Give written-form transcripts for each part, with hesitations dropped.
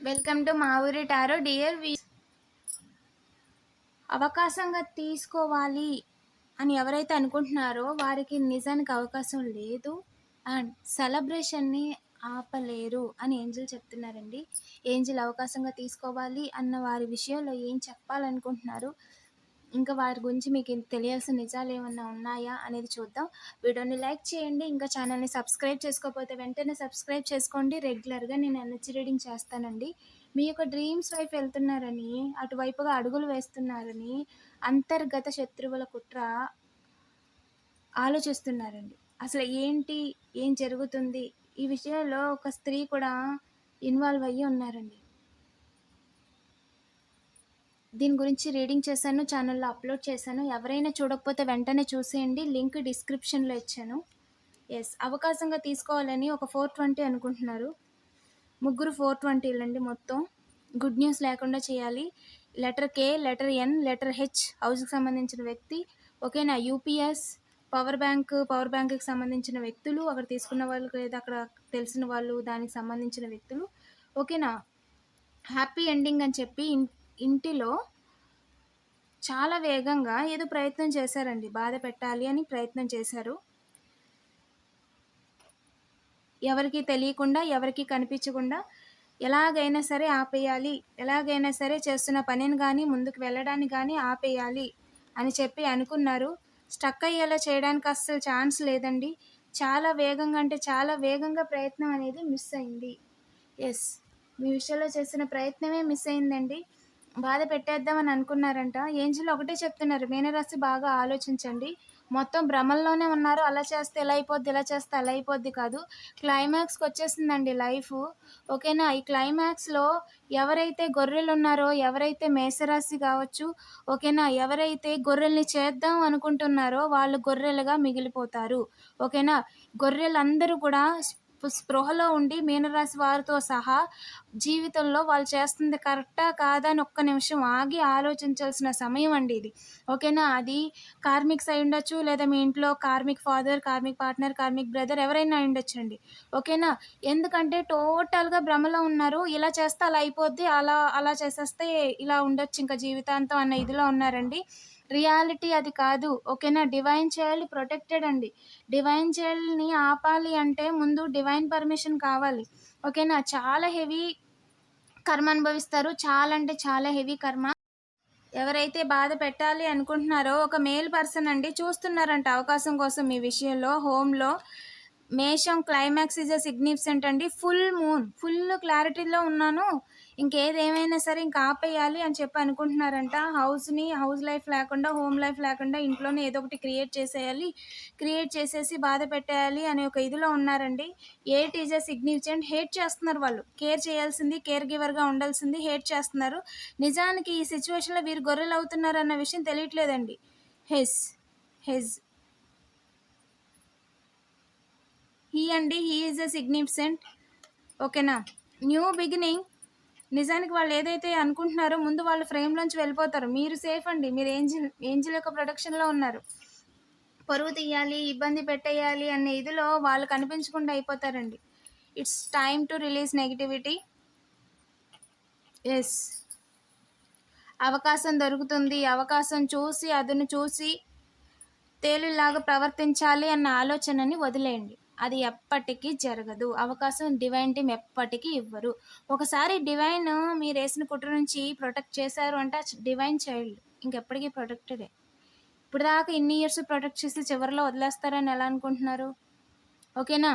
Welcome to మా ఊరి tarot dear అవకాశంగా తీసుకోవాలి అని ఎవరైతే అనుకుంటున్నారో వారికి నిజానికి అవకాశం లేదు అండ్ సెలబ్రేషన్ని ఆపలేరు అని ఏంజిల్ చెప్తున్నారండి. ఏంజిల్ అవకాశంగా తీసుకోవాలి అన్న వారి విషయంలో ఏం చెప్పాలనుకుంటున్నారు, ఇంకా వారి గురించి మీకు తెలియాల్సిన నిజాలు ఏమన్నా ఉన్నాయా అనేది చూద్దాం. వీడియోని లైక్ చేయండి. ఇంకా ఛానల్ని సబ్స్క్రైబ్ చేసుకోకపోతే వెంటనే సబ్స్క్రైబ్ చేసుకోండి. రెగ్యులర్గా నేను ఎనర్జీ రీడింగ్ చేస్తానండి. మీ యొక్క డ్రీమ్స్ వైపు వెళ్తున్నారని, అటువైపుగా అడుగులు వేస్తున్నారని అంతర్గత శత్రువుల కుట్ర ఆలోచిస్తున్నారండి. అసలు ఏంటి, ఏం జరుగుతుంది, ఈ విషయంలో ఒక స్త్రీ కూడా ఇన్వాల్వ్ అయ్యి ఉన్నారండి. దీని గురించి రీడింగ్ చేశాను, ఛానల్లో అప్లోడ్ చేశాను. ఎవరైనా చూడకపోతే వెంటనే చూసేయండి. లింక్ డిస్క్రిప్షన్లో ఇచ్చాను. ఎస్, అవకాశంగా తీసుకోవాలని ఒక 420 అనుకుంటున్నారు. ముగ్గురు 420 అండి మొత్తం. గుడ్ న్యూస్ లేకుండా చేయాలి. Letter K, letter N, letter H హౌస్కి సంబంధించిన వ్యక్తి. ఓకేనా? యూపీఎస్, పవర్ బ్యాంక్కి సంబంధించిన వ్యక్తులు, అక్కడ తీసుకున్న వాళ్ళు లేదా అక్కడ తెలిసిన వాళ్ళు, దానికి సంబంధించిన వ్యక్తులు. ఓకేనా? హ్యాపీ ఎండింగ్ అని చెప్పి ఇంటిలో చాలా వేగంగా ఏదో ప్రయత్నం చేశారండి. బాధ పెట్టాలి అని ప్రయత్నం చేశారు. ఎవరికి తెలియకుండా, ఎవరికి కనిపించకుండా ఎలాగైనా సరే ఆపేయాలి, ఎలాగైనా సరే చేస్తున్న పనిని కానీ ముందుకు వెళ్ళడానికి కానీ ఆపేయాలి అని చెప్పి అనుకున్నారు. స్టక్ అయ్యేలా చేయడానికి అస్సలు ఛాన్స్ లేదండి. చాలా వేగంగా అంటే చాలా వేగంగా ప్రయత్నం అనేది మిస్ అయింది. ఎస్, మీ విషయంలో చేసిన ప్రయత్నమే మిస్ అయిందండి. బాధ పెట్టేద్దామని అనుకున్నారంట. ఏంజిల్ ఒకటే చెప్తున్నారు, మీనరాశి బాగా ఆలోచించండి. మొత్తం భ్రమల్లోనే ఉన్నారు. అలా చేస్తే ఎలా అయిపోద్ది, ఇలా చేస్తే అలా అయిపోద్ది కాదు. క్లైమాక్స్కి వచ్చేసిందండి లైఫ్. ఓకేనా? ఈ క్లైమాక్స్లో ఎవరైతే గొర్రెలు ఉన్నారో, ఎవరైతే మేషరాశి కావచ్చు, ఓకేనా, ఎవరైతే గొర్రెల్ని చేద్దాం అనుకుంటున్నారో వాళ్ళు గొర్రెలుగా మిగిలిపోతారు. ఓకేనా? గొర్రెలందరూ కూడా స్పృహలో ఉండి మీనరాశి వారితో సహా జీవితంలో వాళ్ళు చేస్తుంది కరెక్టా కాదా అని ఒక్క నిమిషం ఆగి ఆలోచించాల్సిన సమయం అండి ఇది. ఓకేనా? అది కార్మిక్స్ అయి ఉండొచ్చు, లేదా మీ ఇంట్లో karmic father, karmic partner, karmic brother ఎవరైనా అయి ఉండొచ్చండి. ఓకేనా? ఎందుకంటే టోటల్గా భ్రమలో ఉన్నారు. ఇలా చేస్తే అలా అయిపోద్ది, అలా చేసేస్తే ఇలా ఉండొచ్చు ఇంకా జీవితాంతం అన్న ఇదిలో ఉన్నారండి. రియాలిటీ అది కాదు. ఓకేనా? డివైన్ చైల్డ్ ప్రొటెక్టెడ్ అండి. డివైన్ చైల్డ్ని ఆపాలి అంటే ముందు డివైన్ పర్మిషన్ కావాలి. ఓకేనా? చాలా హెవీ కర్మ అనుభవిస్తారు. చాలా అంటే చాలా హెవీ కర్మ. ఎవరైతే బాధ పెట్టాలి అనుకుంటున్నారో ఒక మేల్ పర్సన్ అండి చూస్తున్నారంట అవకాశం కోసం మీ విషయంలో. హోమ్లో మేషం క్లైమాక్స్ ఈజ్ అ సిగ్నిఫికెంట్ అండి. ఫుల్ మూన్, ఫుల్ క్లారిటీలో ఉన్నాను, ఇంకేదేమైనా సరే ఇంకా ఆపేయాలి అని చెప్పి అనుకుంటున్నారంట. హౌస్ లైఫ్ లేకుండా, హోమ్ లైఫ్ లేకుండా ఇంట్లోనే ఏదో ఒకటి క్రియేట్ చేసేయాలి, క్రియేట్ చేసేసి బాధ పెట్టేయాలి అనే ఒక ఇదిలో ఉన్నారండి. 8 ఈజ్ అ సిగ్నిఫికెంట్. హేట్ చేస్తున్నారు వాళ్ళు. కేర్ చేయాల్సింది, కేర్ గివర్గా ఉండాల్సింది హేట్ చేస్తున్నారు. నిజానికి ఈ సిచ్యువేషన్లో వీరు గొర్రెలు అవుతున్నారు అన్న విషయం తెలియట్లేదండి. Has he is a significant. ఓకేనా? New beginning. నిజానికి వాళ్ళు ఏదైతే అనుకుంటున్నారో ముందు వాళ్ళ ఫ్రేమ్లోంచి వెళ్ళిపోతారు. మీరు సేఫ్ అండి. మీరు ఏంజిల్ యొక్క ప్రొటెక్షన్లో ఉన్నారు. పరువు తీయాలి, ఇబ్బంది పెట్టేయాలి అనే ఇదిలో వాళ్ళు కనిపించకుండా అయిపోతారండి. It's time to release negativity. Yes, అవకాశం దొరుకుతుంది. అవకాశం చూసి అదును చూసి తేలిలాగా ప్రవర్తించాలి అన్న ఆలోచనని వదిలేయండి. అది ఎప్పటికీ జరగదు. అవకాశం డివైన్ టీమ్ ఎప్పటికీ ఇవ్వరు. ఒకసారి డివైన్ మీరు వేసిన కుట్ర నుంచి ప్రొటెక్ట్ చేశారు అంటే డివైన్ చైల్డ్ ఇంకెప్పటికీ ప్రొటెక్టెడే. ఇప్పుడు దాకా ఇన్ని ఇయర్స్ ప్రొటెక్ట్ చేసి చివరిలో వదిలేస్తారని ఎలా అనుకుంటున్నారు? ఓకేనా?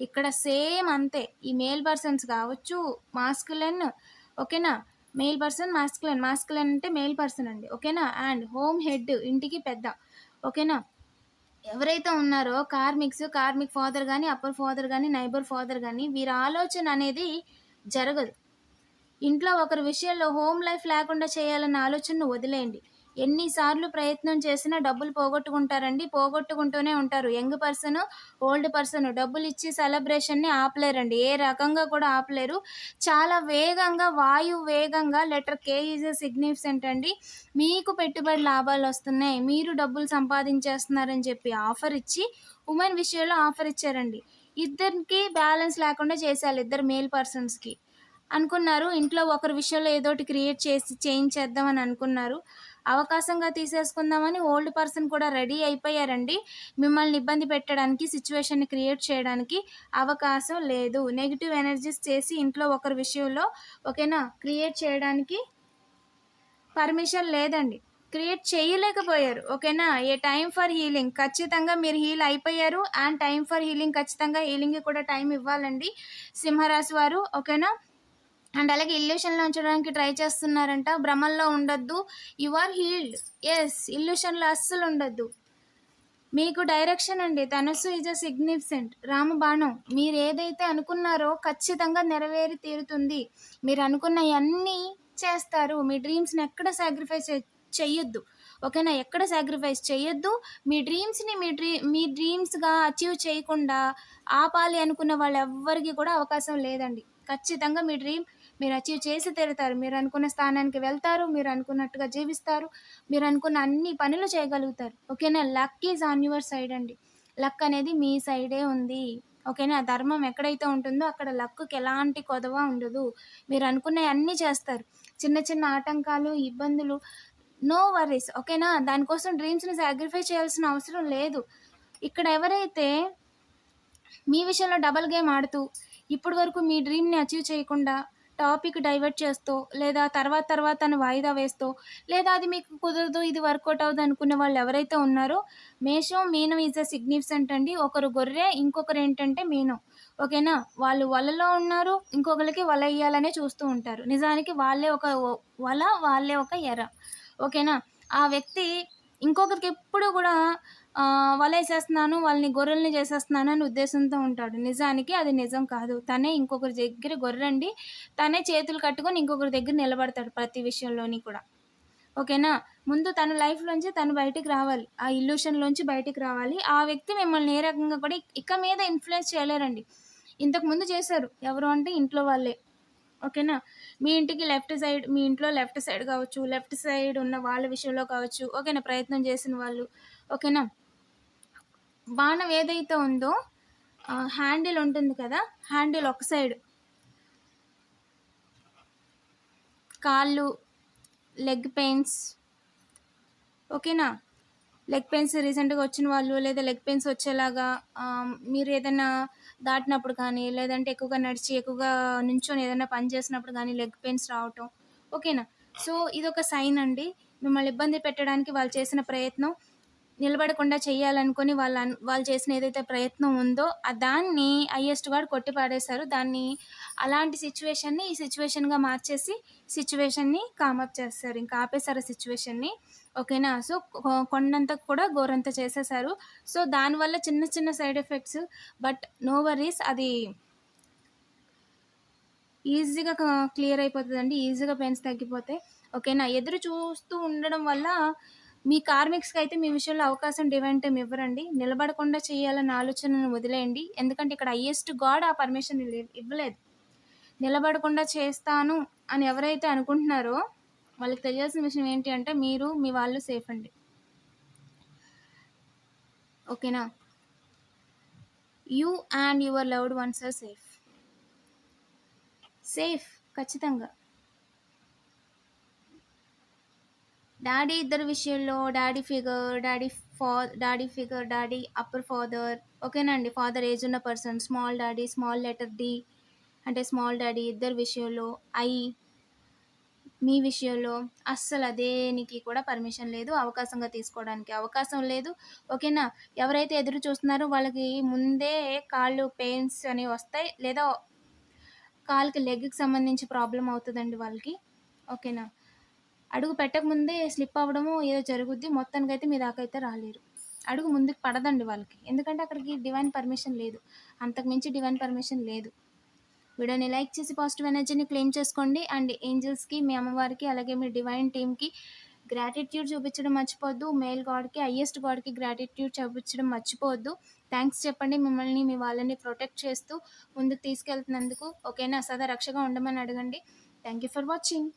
ఇక్కడ సేమ్ అంతే. ఈ మేల్ పర్సన్స్ కావచ్చు, మాస్కులెన్. ఓకేనా? మేల్ పర్సన్, మాస్కులెన్ అంటే మేల్ పర్సన్ అండి. ఓకేనా? అండ్ హోమ్ హెడ్, ఇంటికి పెద్ద. ఓకేనా? ఎవరైతే ఉన్నారో కార్మిక్ ఫాదర్ కానీ, అప్పర్ ఫాదర్ కానీ, నైబర్ ఫాదర్ కానీ వీరి ఆలోచన అనేది జరగదు. ఇంట్లో ఒకరి విషయంలో హోమ్ లైఫ్ లేకుండా చేయాలన్న ఆలోచనను వదిలేయండి. ఎన్నిసార్లు ప్రయత్నం చేసినా డబ్బులు పోగొట్టుకుంటారండి. పోగొట్టుకుంటూనే ఉంటారు. యంగ్ పర్సన్, ఓల్డ్ పర్సన్ డబ్బులు ఇచ్చి సెలబ్రేషన్ని ఆపలేరండి. ఏ రకంగా కూడా ఆపలేరు. చాలా వేగంగా, వేగంగా లెటర్ కే ఈజ్ సిగ్నిఫికెంట్ అండి. మీకు పెట్టుబడి లాభాలు వస్తున్నాయి, మీరు డబ్బులు సంపాదించేస్తున్నారని చెప్పి ఆఫర్ ఇచ్చి ఉమెన్ విషయంలో ఆఫర్ ఇచ్చారండి. ఇద్దరికి బ్యాలెన్స్ లేకుండా చేసేయాలి, ఇద్దరు మేల్ పర్సన్స్కి. అనుకున్నారు. ఇంట్లో ఒకరి విషయంలో ఏదోటి క్రియేట్ చేసి చేయించేద్దాం అని అనుకున్నారు. అవకాశంగా తీసేసుకుందామని ఓల్డ్ పర్సన్ కూడా రెడీ అయిపోయారండి. మిమ్మల్ని ఇబ్బంది పెట్టడానికి, సిట్యుయేషన్‌ని క్రియేట్ చేయడానికి అవకాశం లేదు. నెగెటివ్ ఎనర్జీస్ చేసి ఇంట్లో ఒకరి విషయంలో ఓకేనా క్రియేట్ చేయడానికి పర్మిషన్ లేదండి. క్రియేట్ చేయలేకపోయారు. ఓకేనా? ఏ టైమ్ ఫర్ హీలింగ్. ఖచ్చితంగా మీరు హీల్ అయిపోయారు. అండ్ టైమ్ ఫర్ హీలింగ్ ఖచ్చితంగా హీలింగ్‌కి కూడా టైం ఇవ్వాలండి సింహరాశి వారు. ఓకేనా? అండ్ అలాగే ఇల్యూషన్‌లో ఉంచడానికి ట్రై చేస్తున్నారంట. భ్రమల్లో ఉండొద్దు. You are healed. యెస్. ఇల్యూషన్‌లో అస్సలుండొద్దు. మీకు డైరెక్షన్ అండి. ధనుస్సు ఈజ్ ఎ సిగ్నిఫిసెంట్. రామబాణం. మీరేదైతే అనుకున్నారో ఖచ్చితంగా నెరవేరి తీరుతుంది. మీరు అనుకున్నయన్నీ చేస్తారు. మీ డ్రీమ్స్‌ని ఎక్కడ సాక్రిఫైస్ చెయ్యొద్దు. ఓకేనా? ఎక్కడ సాక్రిఫైస్ చెయ్యొద్దు. మీ డ్రీమ్స్‌ని మీ డ్రీమ్స్‌గా అచీవ్ చేయకుండా ఆపాలి అనుకున్న వాళ్ళెవ్వరికీ కూడా అవకాశం లేదండి. ఖచ్చితంగా మీ డ్రీమ్ మీరు అచీవ్ చేసి తీరుతారు. మీరనుకున్న స్థానానికి వెళ్తారు. మీరనుకున్నట్టుగా జీవిస్తారు. మీరనుకున్న అన్ని పనులు చేయగలుగుతారు. ఓకేనా? Luck is on your side అండి. లక్ అనేది మీ సైడే ఉంది. ఓకేనా? ధర్మం ఎక్కడైతే ఉంటుందో అక్కడ లక్‌కి ఎలాంటి కొదవ ఉండదు. మీరనుకున్నయన్నీ చేస్తారు. చిన్న చిన్న ఆటంకాలు, ఇబ్బందులు నో వర్రీస్. ఓకేనా? దానికోసం డ్రీమ్స్‌ని సాక్రిఫైస్ చేయాల్సిన అవసరం లేదు. ఇక్కడ ఎవరైతే మీ విషయంలో డబుల్ గేమ్ ఆడుతూ, ఇప్పటి వరకు మీ డ్రీమ్‌ని అచీవ్ చేయకుండా, టాపిక్ డైవర్ట్ చేస్తూ, లేదా తర్వాత అని వాయిదా వేస్తూ, లేదా అది మీకు కుదరదు, ఇది వర్కౌట్ అవ్వదు అనుకునే వాళ్ళు ఎవరైతే ఉన్నారో, మేషం, మీనం ఈజ్ ఎ సిగ్నిఫిసెంట్ అండి. ఒకరు గొర్రె, ఇంకొకరేంటంటే మీనం. ఓకేనా? వాళ్ళు వలలో ఉన్నారు, ఇంకొకళ్ళకి వల ఎయ్యాలనే చూస్తూ ఉంటారు. నిజానికి వాళ్ళే ఒక వల, వాళ్ళే ఒక ఎర. ఓకేనా? ఆ వ్యక్తి ఇంకొకరికి ఎప్పుడు గూడా వలేసేస్తున్నాను, వాళ్ళని గొర్రెల్ని చేసేస్తున్నాను అనే ఉద్దేశంతో ఉంటాడు. నిజానికి అది నిజం కాదు. తనే ఇంకొకరి దగ్గర గొర్రండి. తనే చేతులు కట్టుకొని ఇంకొకరి దగ్గర నిలబడతాడు ప్రతి విషయంలోని కూడా. ఓకేనా? ముందు తన లైఫ్‌లోంచి తను బయటికి రావాలి. ఆ ఇల్యూషన్‌లోంచి బయటికి రావాలి. ఆ వ్యక్తి మిమ్మల్ని ఏ రకంగా కూడా ఇక మీద ఇన్‌ఫ్లుయెన్స్ చేయలేరండి. ఇంతకుముందు చేశారు. ఎవరు అంటే ఇంట్లో వాళ్ళే. ఓకేనా? మీ ఇంటికి లెఫ్ట్ సైడ్, మీ ఇంట్లో లెఫ్ట్ సైడ్ కావచ్చు, లెఫ్ట్ సైడ్ ఉన్న వాళ్ళ విషయంలో కావచ్చు. ఓకేనా? ప్రయత్నం చేసిన వాళ్ళు. ఓకేనా? బాణం ఏదైతే ఉందో హ్యాండిల్ ఉంటుంది కదా! హ్యాండిల్ ఒక సైడ్ కాళ్ళు, లెగ్ పెయిన్స్ ఓకేనా? లెగ్ పెయిన్స్ రీసెంట్‌గా వచ్చిన వాళ్ళు, లేదా లెగ్ పెయిన్స్ వచ్చేలాగా మీరేదన్నా దాటినప్పుడు కానీ, లేదంటే ఎక్కువగా నడిచి, ఎక్కువగా నించొని ఏదైనా పని చేసినప్పుడు గానీ లెగ్ పెయిన్స్ రావటం. ఓకేనా? సో, ఇదొక సైన్ అండి. మిమ్మల్ని ఇబ్బంది పెట్టడానికి వాళ్ళు చేసిన ప్రయత్నం నిలబడకుండా చేయాలనుకోని వాళ్ళు చేసిన ఏదైతే ప్రయత్నం ఉందో దాన్ని హైయెస్ట్ గాడు కొట్టి పాడేశారు. దాన్ని అలాంటి సిట్యుయేషన్‌ని ఈ సిట్యుయేషన్‌గా మార్చేసి సిట్యుయేషన్‌ని కామప్ చేసేసారు. ఇంకా ఆపేసారు ఆ సిట్యుయేషన్‌ని. ఓకేనా? సో, కొండంత కూడా గోరంత చేసేసారు. సో, దానివల్ల చిన్న చిన్న side effects but no worries అది ఈజీగా క్లియర్ అయిపోతదండి. ఈజీగా పెయిన్స్ తగ్గిపోతాయి. ఓకేనా? ఎదురు చూస్తూ ఉండడం వల్ల మీ కార్మిక్స్‌కైతే మీ విషయంలో అవకాశం డివైన్ టైమ్ ఇవ్వరండి. నిలబడకుండా చేయాలన్న ఆలోచనను వదిలేయండి. ఎందుకంటే ఇక్కడ హైయెస్ట్ గాడ్ ఆ పర్మిషన్ ఇవ్వలేదు. నిలబడకుండా చేస్తాను అని ఎవరైతే అనుకుంటున్నారో వాళ్ళకి తెలియాల్సిన విషయం ఏంటి అంటే మీరు, మీ వాళ్ళు సేఫ్ అండి. ఓకేనా? You and your loved ones are safe. Safe ఖచ్చితంగా. డాడీ ఇద్దరి విషయంలో daddy figure, daddy upper father ఓకేనండి. ఫాదర్ ఏజ్ ఉన్న person, small daddy, small letter D అంటే స్మాల్ డాడీ ఇద్దరి విషయంలో, మీ విషయంలో అస్సలు దేనికి కూడా పర్మిషన్ లేదు. అవకాశంగా తీసుకోవడానికి అవకాశం లేదు. ఓకేనా? ఎవరైతే ఎదురు చూస్తున్నారో వాళ్ళకి ముందే కాళ్ళు పెయిన్స్ అనేవి వస్తాయి. లేదా కాలుకి లెగ్‌కి సంబంధించి ప్రాబ్లమ్ అవుతదండి వాళ్ళకి. ఓకేనా? అడుగు పెట్టకముందే స్లిప్ అవ్వడమో ఏదో జరుగుద్ది. మొత్తానికైతే మీ దాకా అయితే రాలేరు. అడుగు ముందుకు పడదండి వాళ్ళకి. ఎందుకంటే అక్కడికి డివైన్ పర్మిషన్ లేదు. అంతకు మించి డివైన్ పర్మిషన్ లేదు. వీడియోని లైక్ చేసి పాజిటివ్ ఎనర్జీని క్లెయిమ్ చేసుకోండి. అండ్ ఏంజెల్స్‌కి, మీ అమ్మవారికి, అలాగే మీ డివైన్ టీమ్‌కి గ్రాటిట్యూడ్ చూపించడం మర్చిపోవద్దు. మేల్ గాడ్‌కి, హైయెస్ట్ గాడ్‌కి గ్రాటిట్యూడ్ చూపించడం మర్చిపోవద్దు. థ్యాంక్స్ చెప్పండి. మిమ్మల్ని, మీ వాళ్ళని ప్రొటెక్ట్ చేస్తూ ముందుకు తీసుకెళ్తున్నందుకు. ఓకేనా? సదా రక్షగా ఉండమని అడగండి. Thank you for watching.